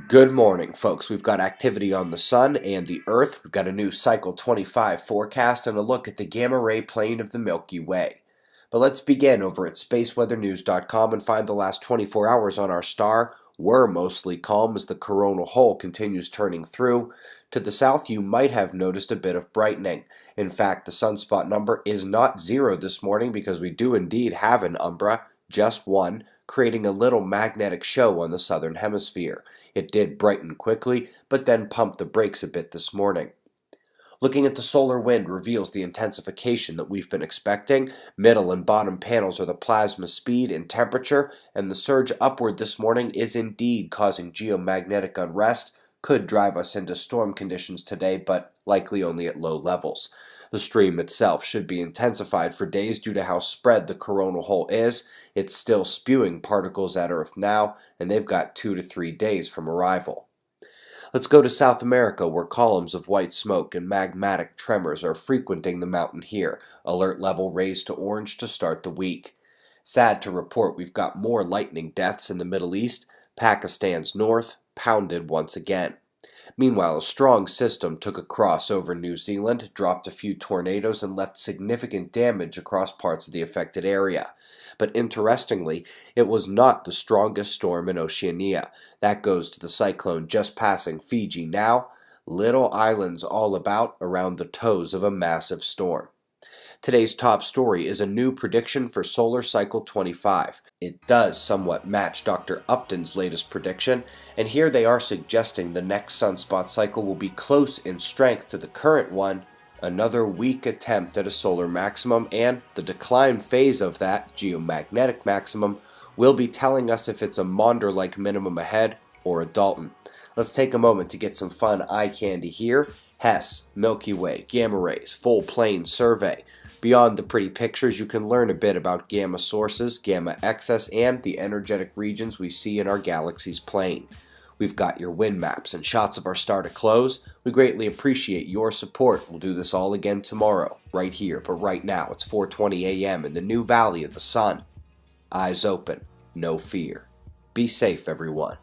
Good morning, folks. We've got activity on the Sun and the Earth. We've got a new Cycle 25 forecast and a look at the gamma ray plane of the Milky Way. But let's begin over at spaceweathernews.com and find the last 24 hours on our star were mostly calm as the coronal hole continues turning through. To the south, you might have noticed a bit of brightening. In fact, the sunspot number is not 0 this morning because we do indeed have an umbra, just one, creating a little magnetic show on the southern hemisphere. It did brighten quickly, but then pumped the brakes a bit this morning. Looking at the solar wind reveals the intensification that we've been expecting. Middle and bottom panels are the plasma speed and temperature, and the surge upward this morning is indeed causing geomagnetic unrest. Could drive us into storm conditions today, but likely only at low levels. The stream itself should be intensified for days due to how spread the coronal hole is. It's still spewing particles at Earth now, and they've got 2 to 3 days from arrival. Let's go to South America, where columns of white smoke and magmatic tremors are frequenting the mountain here. Alert level raised to orange to start the week. Sad to report we've got more lightning deaths in the Middle East. Pakistan's north pounded once again. Meanwhile, a strong system took a cross over New Zealand, dropped a few tornadoes, and left significant damage across parts of the affected area. But interestingly, it was not the strongest storm in Oceania. That goes to the cyclone just passing Fiji now. Little islands all about around the toes of a massive storm. Today's top story is a new prediction for Solar Cycle 25. It does somewhat match Dr. Upton's latest prediction, and here they are suggesting the next sunspot cycle will be close in strength to the current one, another weak attempt at a solar maximum, and the decline phase of that, geomagnetic maximum, will be telling us if it's a Maunder-like minimum ahead or a Dalton. Let's take a moment to get some fun eye candy here. Hess, Milky Way, gamma rays, full plane survey. Beyond the pretty pictures, you can learn a bit about gamma sources, gamma excess, and the energetic regions we see in our galaxy's plane. We've got your wind maps and shots of our star to close. We greatly appreciate your support. We'll do this all again tomorrow, right here, but right now it's 4:20 a.m. in the new Valley of the Sun. Eyes open, no fear. Be safe, everyone.